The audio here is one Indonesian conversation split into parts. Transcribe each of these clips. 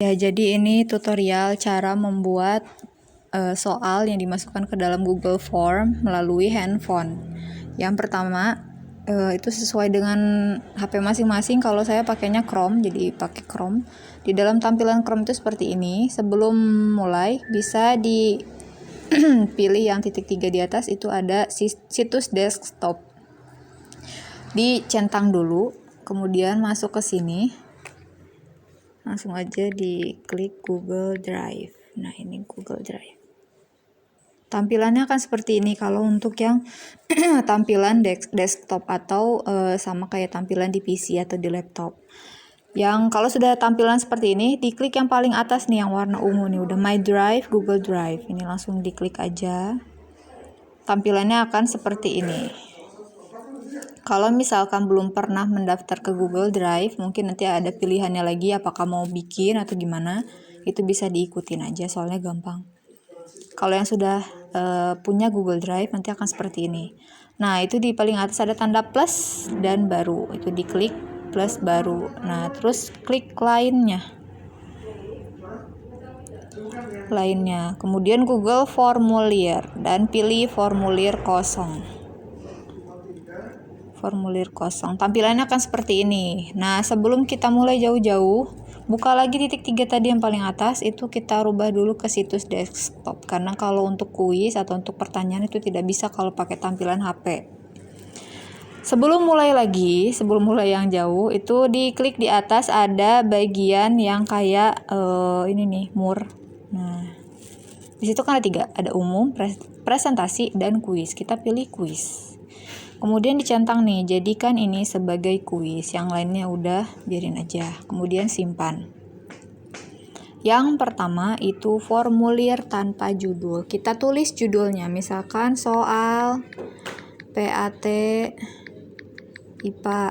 Ya, jadi ini tutorial cara membuat soal yang dimasukkan ke dalam Google Form melalui handphone. Yang pertama, itu sesuai dengan HP masing-masing. Kalau saya pakainya Chrome, jadi pakai Chrome. Di dalam tampilan Chrome itu seperti ini. Sebelum mulai, bisa dipilih yang titik 3 di atas, itu ada situs desktop. Dicentang dulu, kemudian masuk ke sini. Langsung aja diklik Google Drive. Nah, ini Google Drive. Tampilannya akan seperti ini kalau untuk yang tampilan desktop atau sama kayak tampilan di PC atau di laptop. Yang kalau sudah tampilan seperti ini, diklik yang paling atas nih yang warna ungu nih, udah My Drive, Google Drive. Ini langsung diklik aja. Tampilannya akan seperti ini. Kalau misalkan belum pernah mendaftar ke Google Drive, mungkin nanti ada pilihannya lagi apakah mau bikin atau gimana. Itu bisa diikutin aja soalnya gampang. Kalau yang sudah punya Google Drive nanti akan seperti ini. Nah, itu di paling atas ada tanda plus dan baru. Itu diklik plus baru. Nah, terus klik lainnya. Kemudian Google Formulir dan pilih formulir kosong. Tampilannya akan seperti ini. Nah, sebelum kita mulai jauh-jauh, buka lagi titik 3 tadi yang paling atas, itu kita rubah dulu ke situs desktop. Karena kalau untuk kuis atau untuk pertanyaan itu tidak bisa kalau pakai tampilan HP. Sebelum mulai yang jauh, itu diklik di atas ada bagian yang kayak ini nih, more. Nah, di situ kan ada 3, ada umum, presentasi, dan kuis. Kita pilih kuis. Kemudian dicentang nih, jadikan ini sebagai kuis. Yang lainnya udah biarin aja. Kemudian simpan. Yang pertama itu formulir tanpa judul. Kita tulis judulnya, misalkan soal PAT IPA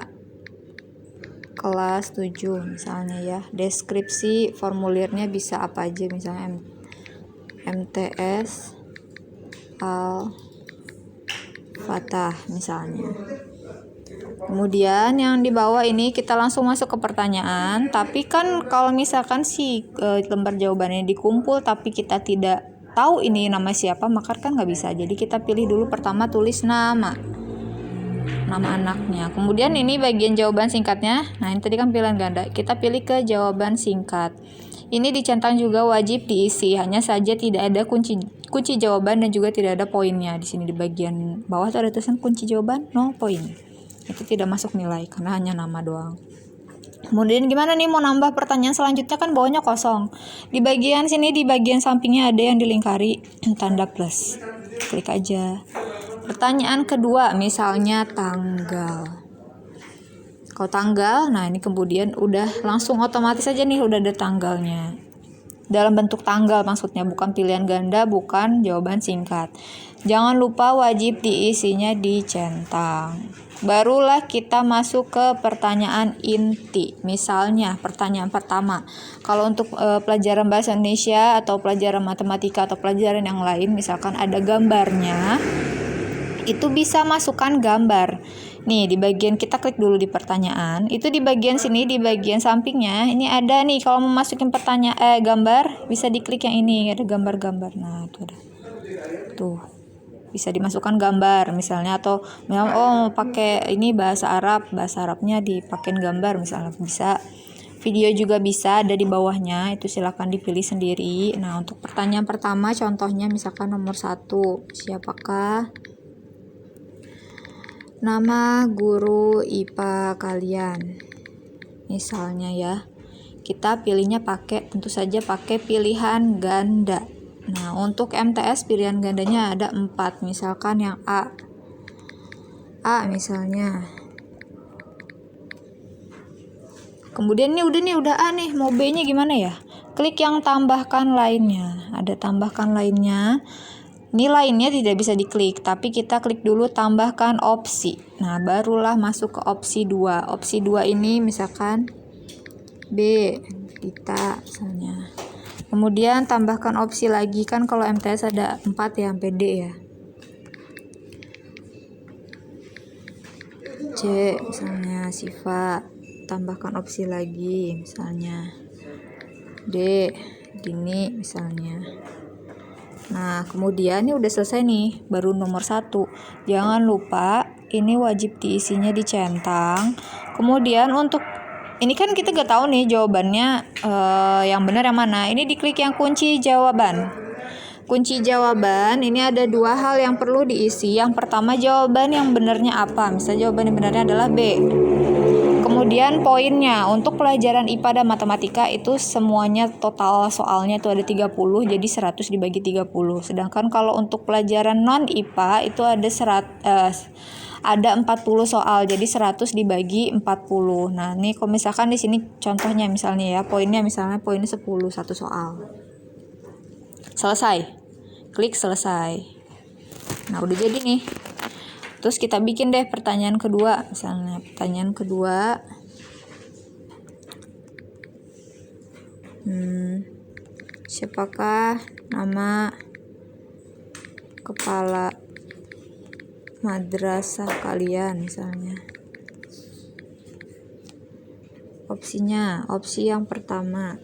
kelas 7 misalnya ya. Deskripsi formulirnya bisa apa aja, misalnya MTS Fatah misalnya. Kemudian yang di bawah ini kita langsung masuk ke pertanyaan. Tapi kan kalau misalkan lembar jawabannya dikumpul tapi kita tidak tahu ini nama siapa, maka kan nggak bisa. Jadi kita pilih dulu pertama tulis nama anaknya. Kemudian ini bagian jawaban singkatnya. Nah, ini tadi kan pilihan ganda. Kita pilih ke jawaban singkat. Ini dicentang juga wajib diisi, hanya saja tidak ada kunci jawaban dan juga tidak ada poinnya. Di sini di bagian bawah tuh ada tulisan kunci jawaban, no point. Itu tidak masuk nilai karena hanya nama doang. Kemudian gimana nih mau nambah pertanyaan selanjutnya, kan bawahnya kosong. Di bagian sini, di bagian sampingnya ada yang dilingkari tanda plus. Klik aja. Pertanyaan kedua, misalnya tanggal. Kalau tanggal, nah ini kemudian udah langsung otomatis aja nih udah ada tanggalnya. Dalam bentuk tanggal maksudnya, bukan pilihan ganda, bukan jawaban singkat. Jangan lupa wajib diisinya dicentang. Barulah kita masuk ke pertanyaan inti. Misalnya pertanyaan pertama, kalau untuk pelajaran bahasa Indonesia atau pelajaran matematika atau pelajaran yang lain, misalkan ada gambarnya, itu bisa masukkan gambar. Nih, di bagian kita klik dulu di pertanyaan, itu di bagian sini, di bagian sampingnya, ini ada nih, kalau mau masukin gambar, bisa diklik yang ini, ada gambar-gambar. Nah, itu ada. Tuh, bisa dimasukkan gambar misalnya, atau mau pakai ini bahasa Arabnya dipakein gambar misalnya, bisa. Video juga bisa, ada di bawahnya, itu silakan dipilih sendiri. Nah, untuk pertanyaan pertama contohnya misalkan nomor 1, siapakah nama guru IPA kalian? Misalnya ya. Kita pilihnya tentu saja pakai pilihan ganda. Nah, untuk MTS pilihan gandanya ada 4. Misalkan yang A misalnya. Kemudian udah A nih, mau B-nya gimana ya? Klik yang tambahkan lainnya. Ada tambahkan lainnya. Ini lainnya tidak bisa diklik, tapi kita klik dulu tambahkan opsi. Nah, barulah masuk ke opsi 2. Opsi 2 ini misalkan B, kita misalnya. Kemudian tambahkan opsi lagi, kan kalau MTS ada 4 ya, sampai D ya. C misalnya, Siva. Tambahkan opsi lagi misalnya. D, Dini misalnya. Nah, kemudian ini udah selesai nih, baru nomor 1. Jangan lupa ini wajib diisinya dicentang. Kemudian untuk ini kan kita gak tahu nih jawabannya yang benar yang mana. Ini diklik yang kunci jawaban. Kunci jawaban ini ada 2 hal yang perlu diisi. Yang pertama jawaban yang benarnya apa? Misalnya jawaban yang benarnya adalah B. Kemudian poinnya untuk pelajaran IPA dan matematika itu semuanya total soalnya itu ada 30, jadi 100 dibagi 30. Sedangkan kalau untuk pelajaran non IPA itu ada 40 soal, jadi 100 dibagi 40. Nah, ini kalau misalkan di sini contohnya misalnya ya, poinnya misalnya poinnya 10 satu soal. Selesai. Klik selesai. Nah, udah jadi nih. Terus kita bikin deh pertanyaan kedua. Misalnya pertanyaan kedua. Siapakah nama kepala madrasah kalian misalnya? Opsinya, opsi yang pertama.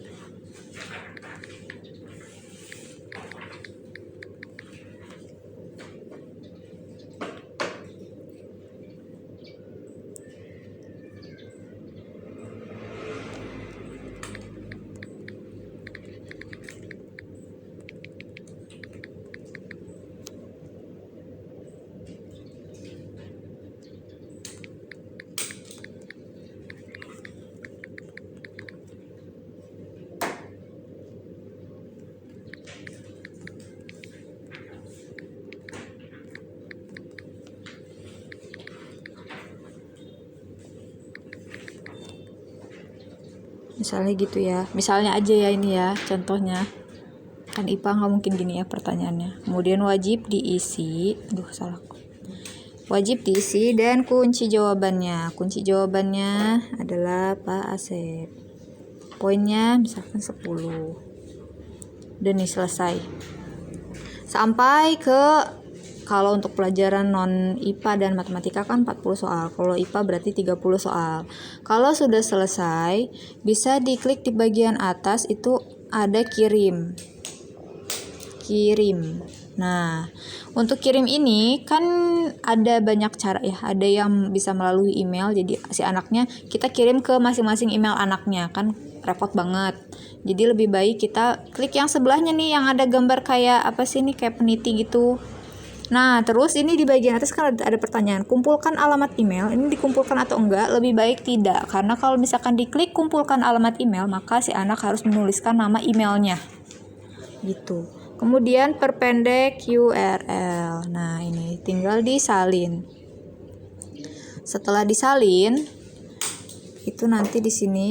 Misalnya gitu ya. Misalnya aja ya ini ya contohnya. Kan IPA nggak mungkin gini ya pertanyaannya. Kemudian wajib diisi. Salah. Wajib diisi dan kunci jawabannya. Kunci jawabannya adalah Pak Asep. Poinnya misalkan 10. Udah nih selesai. Sampai ke kalau untuk pelajaran non IPA dan matematika kan 40 soal. Kalau IPA berarti 30 soal. Kalau sudah selesai, bisa diklik di bagian atas itu ada kirim. Kirim. Nah, untuk kirim ini kan ada banyak cara ya. Ada yang bisa melalui email. Jadi si anaknya kita kirim ke masing-masing email anaknya, kan repot banget. Jadi lebih baik kita klik yang sebelahnya nih yang ada gambar kayak apa sih nih, kayak peniti gitu. Nah, terus ini di bagian atas kan ada pertanyaan, kumpulkan alamat email, ini dikumpulkan atau enggak? Lebih baik tidak, karena kalau misalkan diklik kumpulkan alamat email, maka si anak harus menuliskan nama emailnya. Gitu. Kemudian perpendek URL. Nah, ini tinggal disalin. Setelah disalin, itu nanti di sini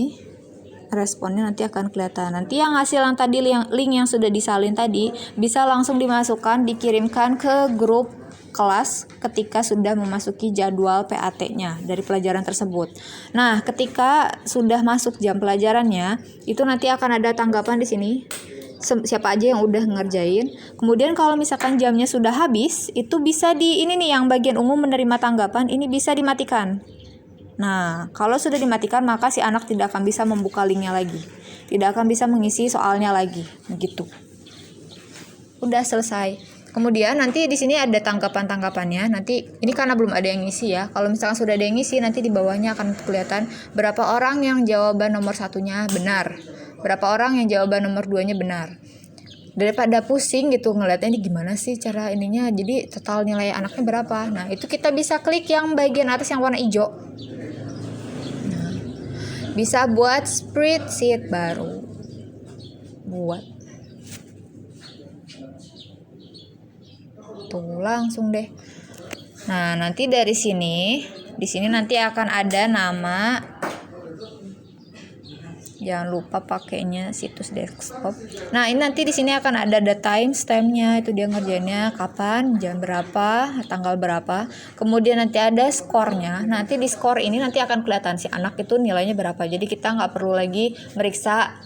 responnya nanti akan kelihatan. Nanti yang hasil yang tadi link yang sudah disalin tadi bisa langsung dimasukkan, dikirimkan ke grup kelas ketika sudah memasuki jadwal PAT-nya dari pelajaran tersebut. Nah, ketika sudah masuk jam pelajarannya, itu nanti akan ada tanggapan di sini. Siapa aja yang udah ngerjain. Kemudian kalau misalkan jamnya sudah habis, itu bisa di ini nih yang bagian umum menerima tanggapan ini bisa dimatikan. Nah, kalau sudah dimatikan maka si anak tidak akan bisa membuka linknya lagi. Tidak akan bisa mengisi soalnya lagi. Begitu. Udah selesai. Kemudian nanti di sini ada tanggapan-tanggapannya. Nanti ini karena belum ada yang ngisi ya. Kalau misalkan sudah ada yang ngisi, nanti di bawahnya akan kelihatan berapa orang yang jawaban nomor 1-nya benar. Berapa orang yang jawaban nomor 2-nya benar. Daripada pusing gitu ngeliatnya ini gimana sih cara ininya. Jadi total nilai anaknya berapa. Nah, itu kita bisa klik yang bagian atas yang warna hijau. Bisa buat spreadsheet baru. Buat. Tuh, langsung deh. Nah, nanti dari sini, di sini nanti akan ada nama. Jangan lupa pakainya situs desktop. Nah, ini nanti di sini akan ada timestamp-nya, itu dia ngerjainnya kapan, jam berapa, tanggal berapa. Kemudian nanti ada skornya. Nanti di skor ini nanti akan kelihatan si anak itu nilainya berapa. Jadi kita nggak perlu lagi meriksa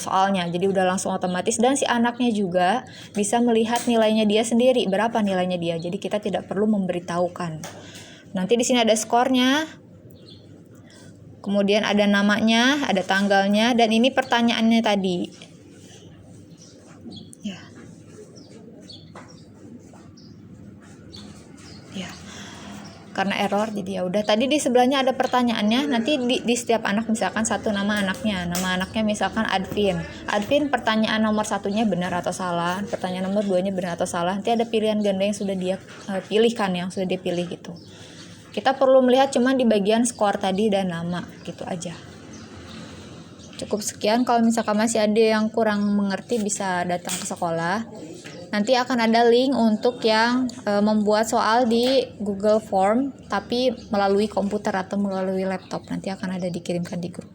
soalnya. Jadi udah langsung otomatis dan si anaknya juga bisa melihat nilainya dia sendiri, berapa nilainya dia. Jadi kita tidak perlu memberitahukan. Nanti di sini ada skornya. kemudian ada namanya, ada tanggalnya, dan ini pertanyaannya tadi. Ya. Ya. Karena error jadi ya udah. Tadi di sebelahnya ada pertanyaannya. Nanti di setiap anak misalkan satu nama anaknya. Nama anaknya misalkan Advin. Advin pertanyaan nomor 1-nya benar atau salah. Pertanyaan nomor 2-nya benar atau salah. Nanti ada pilihan ganda yang sudah dia pilihkan, yang sudah dia pilih gitu. Kita perlu melihat cuma di bagian skor tadi dan nama gitu aja. Cukup sekian. Kalau misalkan masih ada yang kurang mengerti bisa datang ke sekolah. Nanti akan ada link untuk yang membuat soal di Google Form tapi melalui komputer atau melalui laptop. Nanti akan ada dikirimkan di grup.